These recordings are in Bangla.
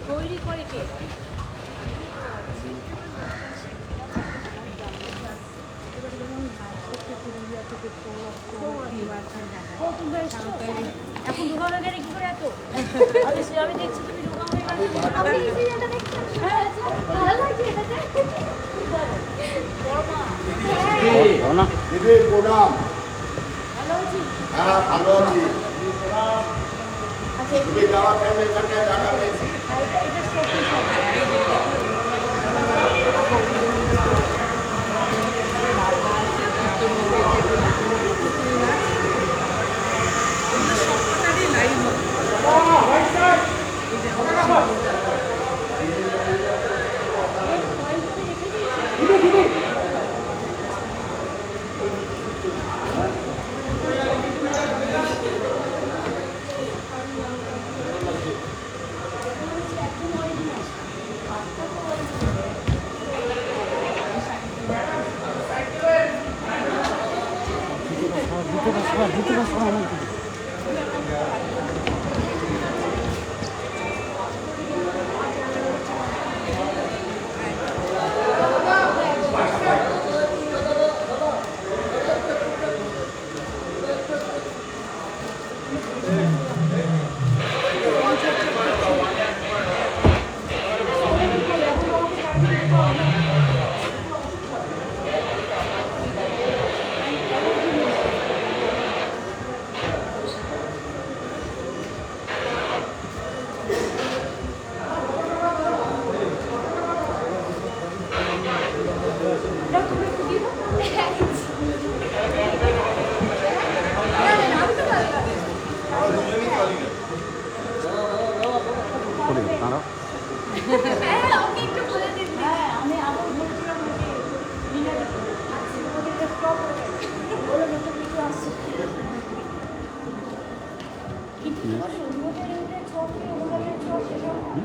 তৈরি করে কে? এখন ঢোকানো গেলে কি করে এত? আমি দেখছি তুমি ঢোকানো ভালো আছি। তুমি যাওয়া টাইমে এখানে জায়গা পেয়েছি।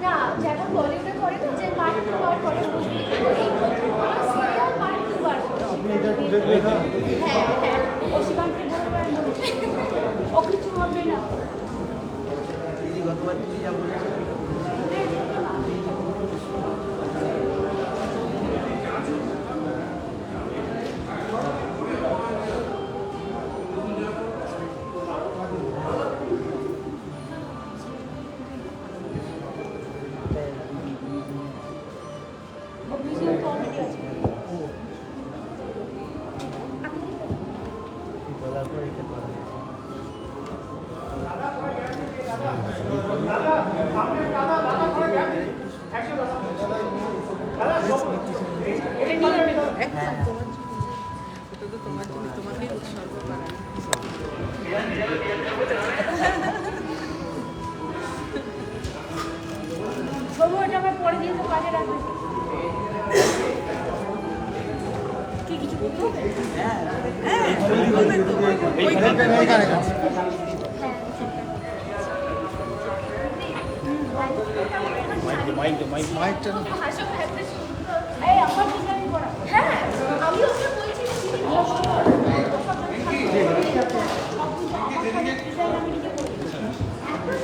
না যেমন বলিউডে করে তো যে পার্ট টু বার করে সিরিয়াল পার্ট টু বার হ্যাঁ হ্যাঁ ও শিবাঙ্কের ও কিছু হবে না সময়টা আমার পরে দিয়ে তো কাজে রাখবে কি কিছু করতে হবে হ্যাঁ আমি ওকে বলছি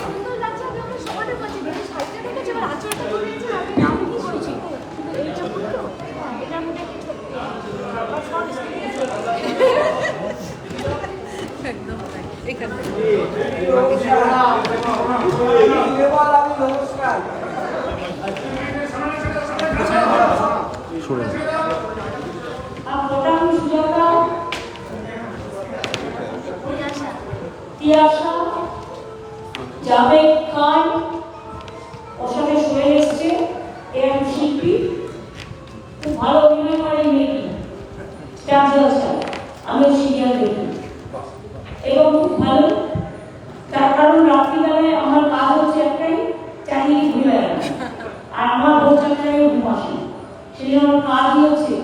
সুন্দর লাগছে আমি ওকে সমানে বলছি বেশি সাইজে রেখেছি এবার আচরণটা করেছি আমি কি করেছি এইটা বললো এটার মধ্যে একদম এখান থেকে তিয়াশা জাভেদ খান ওর সাথে শুয়ে এসছে এর শিল্পী খুব ভালো অভিনয় করে মেয়েটি আমি সিরিয়াল দেখি এবং খুব ভালো তার কারণ রাত্রিবেলায় আমার কাজ হচ্ছে একটাই চাকরি ঘুরে বেড়ানো আর আমার ভোর চাকরি ঘুম আসে সেই জন্য আমার কাজই হচ্ছে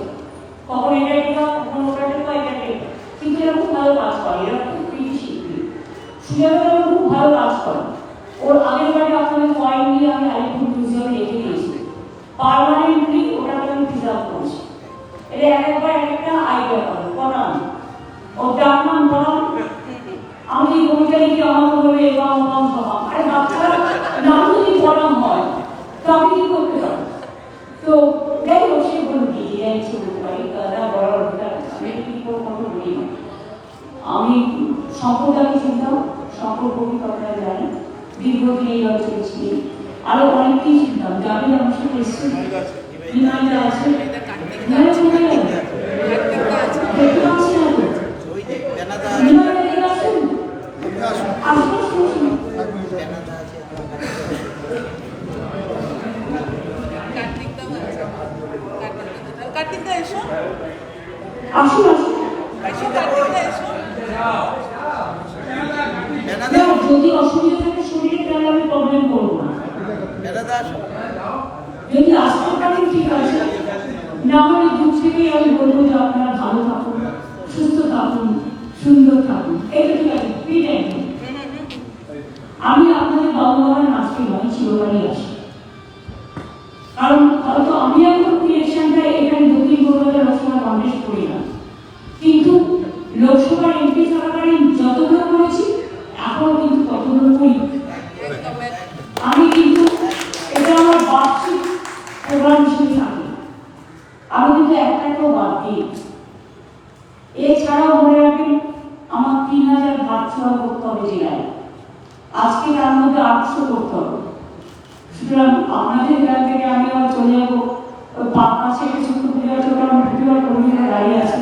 কখন এটা টেপা কখন ওটা টেপা এটা টেপা কিন্তু এরা খুব ভালো কাজ করে এরা খুব কৃতি শিল্পী সুজাতারা খুব ভালো কাজ করে ওর আগের বারে আপনাদের পয়েন্ট নিয়ে আমি আলিপুর মিউজিয়ামে রেখে দিয়েছি পার্মানেন্টলি ওটাকে আমি প্রিজার্ভ করছি এটা একবার একটা আইডিয়া করে পড়ান ওর ডাক নাম পড়ান আমি এই কবিতা লিখে আমাকে বলবে এবং সভা, আরে বাচ্চারা নাম যদি পড়ানো হয় তো আমি কি করতে পারি? তো যাই হোক, সে বলুন কি যাই ইচ্ছে করতে পারি, তারা বলার অধিকার আছে, আমি কি করে কথা বলি না। আমি সম্প্রদায়কে চিনতাম, সম্পর্ককে আপনারা জানেন, দীর্ঘদিন এই অঞ্চলে ছিলেন, আরো অনেককেই চিনতাম, যাদের আমার সাথে এসেছেন, বিমানটা আছে, দেখতে পাচ্ছি না তো, বিমানটা দেখে আসেন, আসুন শুনুন। কার্তিকদা এসো, আসুন আসুন। কার্তিকদা এসো। যদি অসুবিধা থাকে শরীরে, তাহলে আমি প্রবলেম করবো না। যদি আসতে পারেন ঠিক আছে, না হলে দূর থেকেই আমি বলবো যে আপনারা ভালো থাকুন, সুস্থ থাকুন, সুন্দর থাকুন, এটা ঠিক আছে। আমি আপনাদের বাবা মায়ের আজকে নয়, চিরকালই আসি, কারণ হয়তো আমি এখন ইলেকশনটা এখানে দক্ষিণ কলকাতা লোকসভা কন্টেস্ট করি না, কিন্তু লোকসভার এমপি থাকাকালীন যতগুলো করেছি এখনো কিন্তু ততগুলো করি। আমি কিন্তু এটা আমার বার্ষিক প্রোগ্রাম হিসেবে থাকি, আমি কিন্তু একটাকেও বাদ দিই। এছাড়াও মনে রাখবেন আমার 3000 ভাত ছোড়া করতে হবে জেলায়, আজকে তার মধ্যে 800 করতে হবে। সুতরাং আপনাদের গ্রাম থেকে আমি আবার চলে যাবো পাঁচ থেকে ছোট্ট পুজো আছে, ওটা আমার প্রতিবার কর্মীরা দাঁড়িয়ে আছে,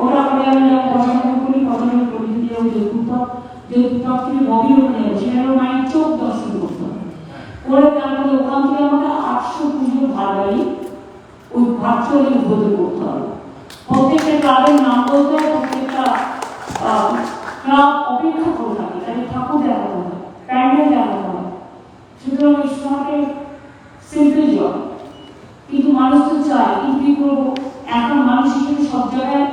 ওটা করে আমি যাবো পছন্দ করি, পছন্দ করি যাবো যৌতুক থেকে বগির ওখানে যাবো, সেটা মায়ের চোখ দর্শন করতে হবে করে, তারপরে ওখান থেকে আমাকে 800 পুজোর ভাত বাড়ি ওই ভাত চলে উদ্বোধন করতে হবে। প্রত্যেকটা ক্লাবের নাম বলতে হবে, প্রত্যেকটা ক্লাব অপেক্ষা করে থাকে, তাদের ঠাকুর দেখাতে হবে, প্যান্ডেল দেখাতে হবে। সুতরাং এই সময়কে সিম্পল জব, কিন্তু মানুষ তো চায়, কিন্তু কি করবো, এখন মানুষ হিসেবে সব জায়গায়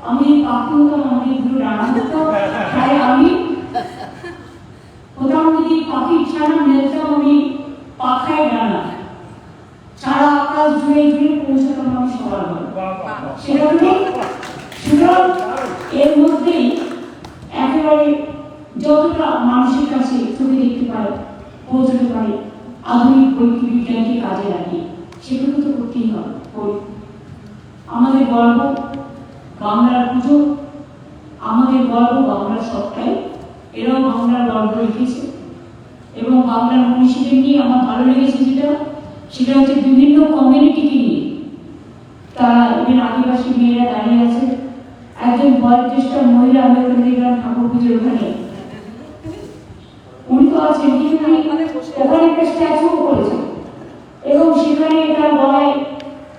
আমি এই পাখি হতাম, আমাকে এগুলো রান্না করতাম, তাই আমি হতাম যদি পাখির ছাড়া মেলতাম, আমি পাখায় ডানা সারা আকাশ জুড়ে জুড়ে পৌঁছাতাম আমি সবার ঘরে, সেটা নেই। সুতরাং এর মধ্যেই একেবারে যতটা মানুষের কাছে চোখে দেখতে পায়, পৌঁছতে পারে, আধুনিক প্রযুক্তি বিজ্ঞানকে কাজে লাগিয়ে সেগুলো তো করতেই হবে। আমাদের গর্ব বাংলার পুজো, আমাদের গর্ব বাংলার সবটাই, এরাও বাংলার গর্ব রেখেছে। এবং বাংলার মনীষীদের নিয়ে আমার ভালো লেগেছে সেটা হচ্ছে বিভিন্ন কমিউনিটিকে নিয়ে, তারা এখানে আদিবাসী মেয়েরা দাঁড়িয়ে আছে, একজন বয়োজ্যেষ্ঠ মহিলা আমি ওখানে দেখলাম ঠাকুর পুজোর ওখানে, উনি তো আছেন, কিন্তু ওখানে একটা স্ট্যাচুও করেছে এবং সেখানে তার গলায়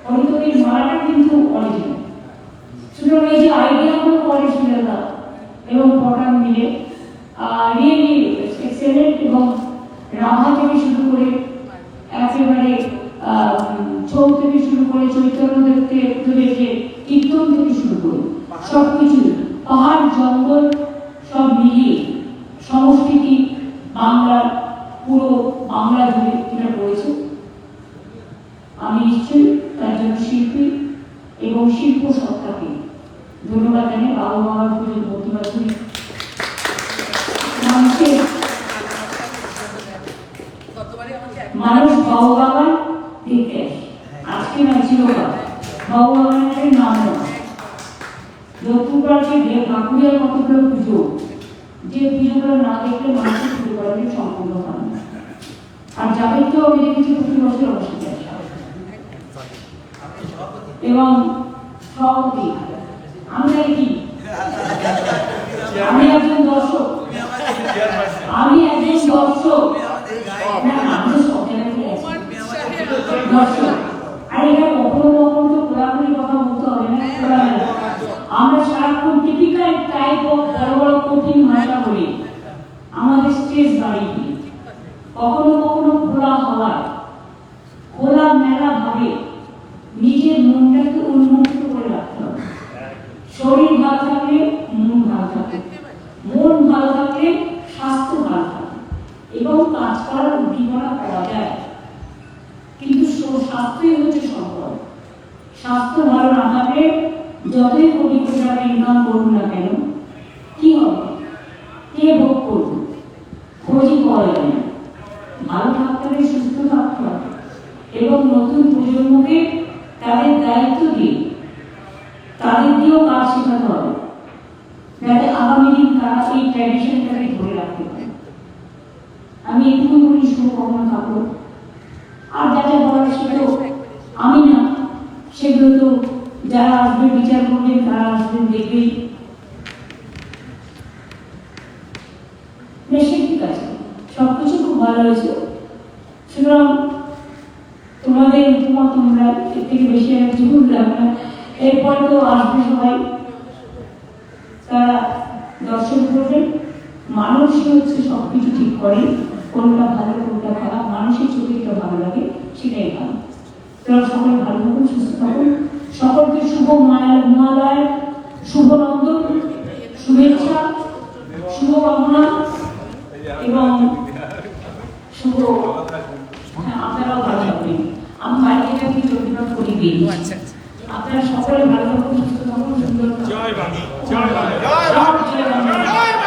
হরিতদের মালাটা কিন্তু অরিজিনাল। সুতরাং এই যে আইডিয়াগুলো করে সুরেলা এবং পটান মিলে রিয়েলি এক্সেলেন্ট, এবং রাভা থেকে শুরু করে একেবারে ছৌ থেকে শুরু করে চৈতন্যদেবকে কীর্তন থেকে শুরু করে সব কিছু, পাহাড় জঙ্গল সব মিলিয়ে সংস্কৃতি বাংলার পুরো বাংলা জুড়ে এটা রয়েছে। আমি নিশ্চয়ই তার জন্য শিল্পী এবং শিল্প সত্তাকে ধন্যবাদ জানাই। বাবা মামার পুজোর প্রতিবাদ করি মানুষ ভগবান দেখতে আজকে না চিরকাল ভগবানের নাম নেওয়া লক্ষ্মীপুরকে ঠাকুরের কতগুলো পুজো, যে পুজোগুলো না দেখলে মানুষের পুজো করাটা সম্পূর্ণ হয় না। আর যাদের তো আমি দেখেছি প্রতি বছর অবশ্যই এবং সভাপতি আমরা কি আমি একজন দর্শক, আমি একজন দর্শক দর্শক, আর এটা কখনো কখনো তো খোলাখুলি কথা বলতে হবে না। আমরা সারাক্ষণ টিপিক্যাল টাইপ অফ বড় বড় কঠিন ভাষা বলি, আমাদের স্ট্রেস বাড়িয়ে দিই, কখনো কখনো খোলা হওয়ায় খোলা মেলা ভাবে নিজের মনটাকে উন্মুক্ত করে রাখতে হবে। শরীর ভালো থাকলে মন ভালো থাকে, মন ভালো থাকলে স্বাস্থ্য ভালো থাকে এবং কাজ করার উদ্দীপনা পাওয়া যায়। কিন্তু স্বাস্থ্যই হচ্ছে সম্পদ। স্বাস্থ্য ভালো না থাকলে যতই কোটি কোটি টাকা ইনকাম করুন না কেন কি হবে? কে কে ভোগ করবে, খোঁজই পাওয়া যায় না। ভালো থাকতে হবে, সুস্থ থাকতে হবে এবং নতুন প্রজন্মকে তাদের দায়িত্ব দিয়ে তাদের দিয়েও কাজ শেখাতে হবে, যাতে আগামী দিন তারা এই ট্র্যাডিশনটাকে ধরে রাখতে পারে। আমি এটুকু বলি, শুভকামনা থাকলো। আর যা যা বলার সেটা আমি না, সেগুলো তো যারা আসবে বিচার করবেন, তারা আসবেন, দেখবেই। বেশি ঠিক আছে, সবকিছু খুব ভালো হয়েছে। সুতরাং তোমাদের উপমা তোমরা এর থেকে বেশি আর কিছু বললাম না। এরপরে তো আসবে সবাই, তারা দর্শন করবেন। মানুষই হচ্ছে সবকিছু ঠিক করে, কোনটা ভালো কোনটা খারাপ, মানুষের চোখে যেটা ভালো লাগে সেটাই ভালো। তোরা সকলে ভালো থাকুন, সুস্থ থাকুন। সকলকে শুভ মহালয়, শুভ নন্দন, শুভেচ্ছা, শুভ কামনা এবং শুভ, আপনারাও ভালো থাকবেন। আমি বাড়ি থেকে আপনি রবীন্দ্রনাথ করি দিই। আপনারা সকলে ভালো থাকুন, সুস্থ থাকুন, সুন্দর থাকুন। জয় বাংলা, জয় বাংলা, জয় বাংলা।